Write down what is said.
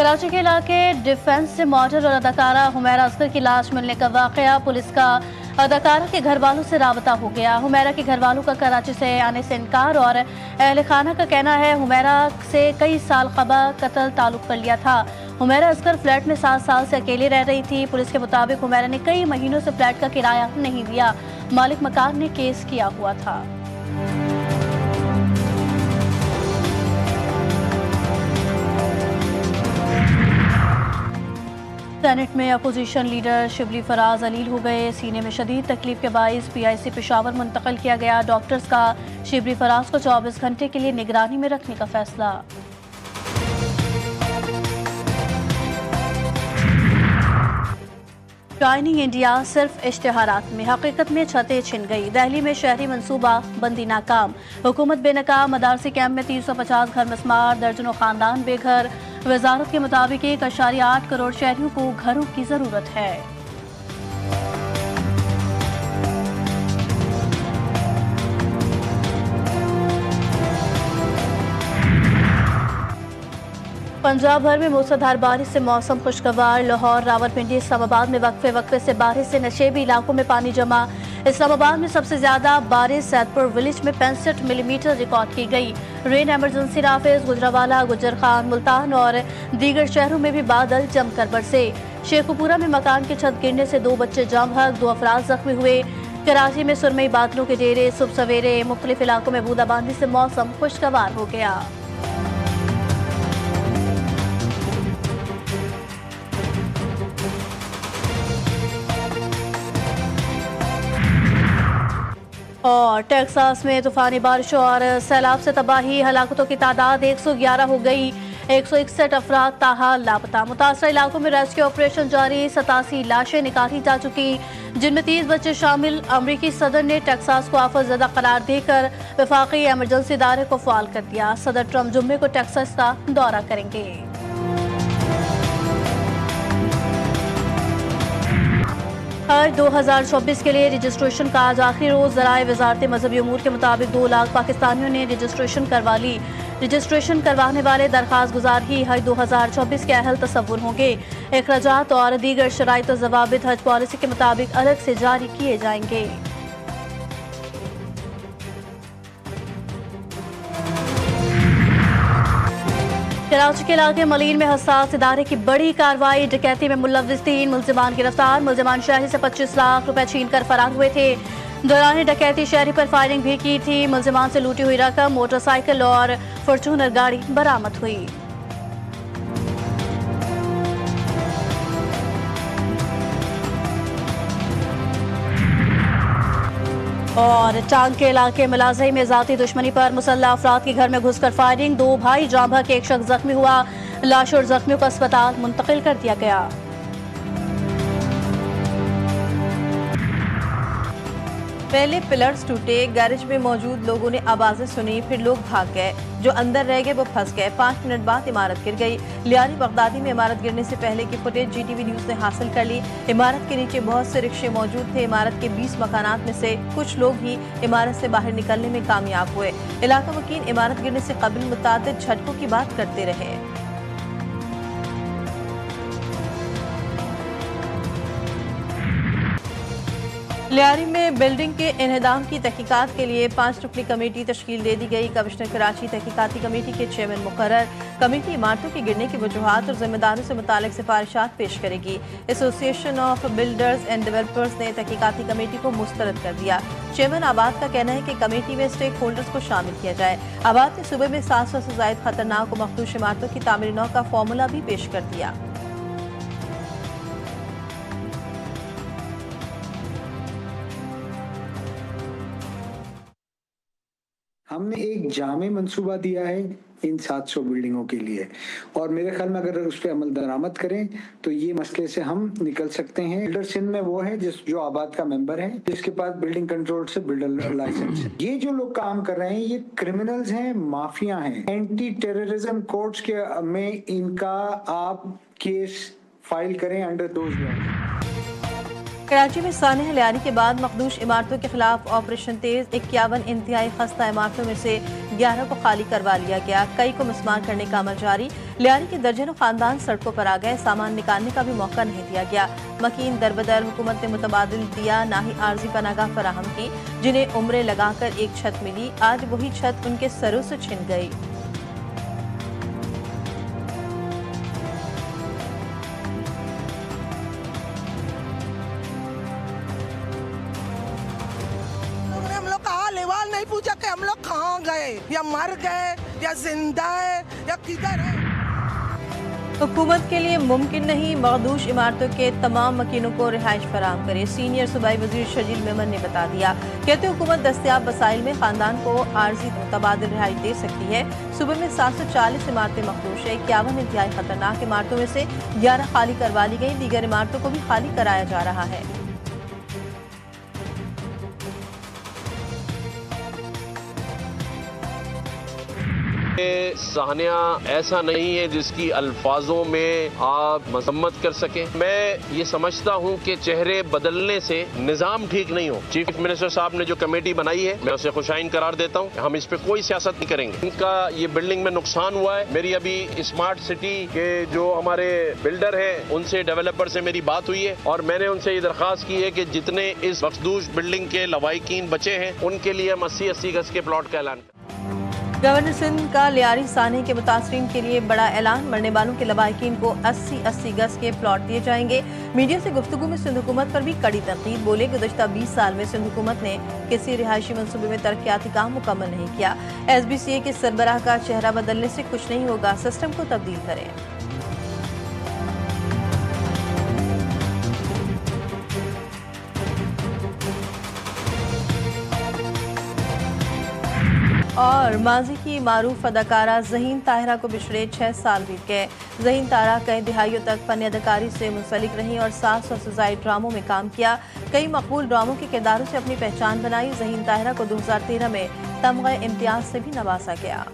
कराची के इलाके डिफेंस से मॉडल और अदाकारा हुमैरा असगर की लाश मिलने का वाकया, पुलिस का अदाकारा के घर वालों से राबता हो गया। हुमैरा के घर वालों का कराची से आने से इनकार और अहल खाना का कहना है हुमैरा से कई साल कबल कत्ल ताल्लुक कर लिया था। हुमैरा असगर फ्लैट में 7 साल से अकेली रह रही थी। पुलिस के मुताबिक हुमैरा ने कई महीनों से फ्लैट का किराया नहीं दिया। मालिक मकान ने केस किया हुआ था। सेनेट में अपोजिशन लीडर शिबली फराज अलील हो गए। सीने में शदीद तकलीफ के बाइस PIC पेशावर मुंतकिल किया गया। डॉक्टर्स का शिबली फराज को 24 घंटे के लिए निगरानी में रखने का फैसला। शाइनिंग इंडिया सिर्फ इश्तिहारात में, हकीकत में छतें छिन गई। दिल्ली में शहरी मनसूबा बंदी नाकाम, हुकूमत बेनकाब। मदारसी कैंप में 350 घर मस्मार, दर्जनों खानदान बेघर। वजारत के मुताबिक 1.8 करोड़ शहरियों को घरों की जरूरत है। पंजाब भर में मूसलाधार बारिश से मौसम खुशगवार। लाहौर, रावलपिंडी, इस्लामाबाद में वक्फे वक्फे से बारिश से नशेबी इलाकों में पानी जमा। इस्लामाबाद में सबसे ज्यादा बारिश सैदपुर विलेज में 65 मिलीमीटर रिकॉर्ड की गई। रेन एमरजेंसी नाफिज। गुजरावाला, गुजर खान, मुल्तान और दीगर शहरों में भी बादल जमकर बरसे। शेखुपुरा में मकान की छत गिरने से 2 बच्चे जाम हक, 2 अफराद जख्मी हुए। कराची में सुरमई बादलों के डेरे। सुबह सवेरे मुख्तलिफ इलाकों में बूंदाबांदी से मौसम खुशगवार हो गया। और टेक्सास में तूफानी बारिश और सैलाब से तबाही, हलाकतों की तादाद 111 हो गई। 161 अफराद ताहाल लापता। मुतासरा इलाकों में रेस्क्यू ऑपरेशन जारी। 87 लाशें निकाली जा चुकी, जिनमें 30 बच्चे शामिल। अमरीकी सदर ने टेक्सास को आफतज़दा करार देकर वफाकी एमरजेंसी इदारे को फ़ाल कर दिया। सदर ट्रंप जुम्मे को टेक्सास का दौरा करेंगे। हज 2024 के लिए रजिस्ट्रेशन का आज आखिरी रोज। ज़राए वजारत मजहबी उमूर के मुताबिक 2 लाख पाकिस्तानियों ने रजिस्ट्रेशन करवा ली। रजिस्ट्रेशन करवाने वाले दरखास्त गुजार ही हज 2024 के अहल तसव्वुर होंगे। अखराजात और दीगर शराइत और ज़वाबित हज पॉलिसी के मुताबिक अलग से जारी किए जाएंगे। कराची के इलाके मलीन में हसास इदारे की बड़ी कार्रवाई। डकैती में मुलव्विस 3 मुल्जिमान गिरफ्तार। मुल्जिमान शहरी से 25 लाख रुपए छीन कर फरार हुए थे। दौरान डकैती शहरी पर फायरिंग भी की थी। मुल्जिमान से लूटी हुई रकम, मोटरसाइकिल और फॉर्चूनर गाड़ी बरामद हुई। और टांग के इलाके मलाज़ई में जाती दुश्मनी पर मुसल्लह अफराद के घर में घुसकर फायरिंग। 2 भाई जाम भक, 1 शख्स जख्मी हुआ। लाश और जख्मियों को अस्पताल मुंतकिल कर दिया गया। पहले पिलर्स टूटे, गैरेज में मौजूद लोगों ने आवाजें सुनी, फिर लोग भाग गए। जो अंदर रह गए वो फंस गए। 5 मिनट बाद इमारत गिर गई। लियारी बगदादी में इमारत गिरने से पहले की फुटेज GTV न्यूज ने हासिल कर ली। इमारत के नीचे बहुत से रिक्शे मौजूद थे। इमारत के 20 मकानात में से कुछ लोग ही इमारत से बाहर निकलने में कामयाब हुए। इलाका वकील इमारत गिरने से कबल मुतादिद झटकों की बात करते रहे। लियारी में बिल्डिंग के इन्हदाम की तहकीकात के लिए 5 रुकनी कमेटी तश्कील दे दी गई। कमिश्नर कराची तहकीकाती कमेटी के चेयरमैन मुकर्रर। कमेटी इमारतों के गिरने की वजूहात और जिम्मेदारों से मुतालिक सिफारिशात पेश करेगी। Association of builders and developers ने तहकीकाती कमेटी को मुस्तरद कर दिया। चेयरमैन आबाद का कहना है कि कमेटी में स्टेक होल्डर्स को शामिल किया जाए। आबाद ने सूबे में 700 से ज़ायद खतरनाक और मखदूश इमारतों की तामीर नौ का फॉर्मूला भी पेश कर दिया। हमने एक जामे मंसूबा दिया है इन 700 बिल्डिंगों के लिए, और मेरे ख्याल में अगर उस पर अमल दरामद करें तो ये मसले से हम निकल सकते हैं। बिल्डर सिंध में वो है जो आबाद का मेंबर है, जिसके पास बिल्डिंग कंट्रोल से बिल्डर लाइसेंस है। ये जो लोग काम कर रहे हैं ये क्रिमिनल्स हैं, माफिया हैं। एंटी टेररिज्म कोर्ट्स के में इनका आप केस फाइल करें अंडर दोज लॉज। कराची में सानह लियारी के बाद मखदूश इमारतों के खिलाफ ऑपरेशन तेज 51 इंतहाई खस्ता इमारतों में से 11 को खाली करवा लिया गया। कई को मिसमार करने का अमल जारी। लियारी के दर्जनों खानदान सड़कों पर आ गए। सामान निकालने का भी मौका नहीं दिया गया। मकीन दरबदर हुकूमत ने मुतबादिल दिया ना ही आर्जी पनागाह फराहम की, जिन्हें उम्रें लगाकर एक छत मिली, आज वही छत उनके सरों से छिन गई। लेवाल नहीं पूछा कि हम लोग कहाँ गए, या मर गए, या जिंदा है, या किधर है। हुकूमत के लिए मुमकिन नहीं, मखदूश इमारतों के तमाम मकीनों को रिहाइश फराहम करे। सीनियर सूबाई वजीर शजील मेमन ने बता दिया। कहते हुकूमत दस्तयाब वसाइल में खानदान को आर्जी मुतबादिल रिहाइश दे सकती है। सुबह में 740 इमारतें मखदूश है। 51 इंतहाई खतरनाक इमारतों में से 11 खाली करवा ली गई। दीगर इमारतों को भी खाली कराया जा रहा है। साहनिया ऐसा नहीं है जिसकी अल्फाजों में आप मजम्मत कर सकें। मैं ये समझता हूँ कि चेहरे बदलने से निजाम ठीक नहीं हो। चीफ मिनिस्टर साहब ने जो कमेटी बनाई है, मैं उसे खुशाइन करार देता हूँ। हम इस पे कोई सियासत नहीं करेंगे। इनका ये बिल्डिंग में नुकसान हुआ है। मेरी अभी स्मार्ट सिटी के जो हमारे बिल्डर हैं उनसे, डेवलपर से मेरी बात हुई है और मैंने उनसे ये दरखास्त की है कि जितने इस मखदूश बिल्डिंग के लवाहिकीन बचे हैं उनके लिए हम 80-80 गज के प्लॉट का ऐलान। गवर्नर सिंध का लियारी सानह के मुतासरीन के लिए बड़ा ऐलान। मरने वालों के लवाहिकीन को 80-80 गज के प्लॉट दिए जाएंगे। मीडिया से गुफ्तगू में सिंध हुकूमत पर भी कड़ी तनकीद। बोले गुज़श्ता 20 साल में सिंध हुकूमत ने किसी रिहायशी मनसूबे में तरक्याती काम मुकम्मल नहीं किया। SBCA के सरबराह का चेहरा बदलने से कुछ नहीं होगा, सिस्टम को तब्दील करें। और माजी की मारूफ अदाकारा ज़हीन ताहिरा को बिछड़े 6 साल बीत गए। ज़हीन तारा कई दिहाइयों तक फन अदाकारी से मुंसलिक रहीं और 700 से ज़ायद ड्रामों में काम किया। कई मकबूल ड्रामों के किरदारों से अपनी पहचान बनाई। ज़हीन ताहिरा को 2013 में तमग़े इम्तियाज़ से भी नवाजा गया।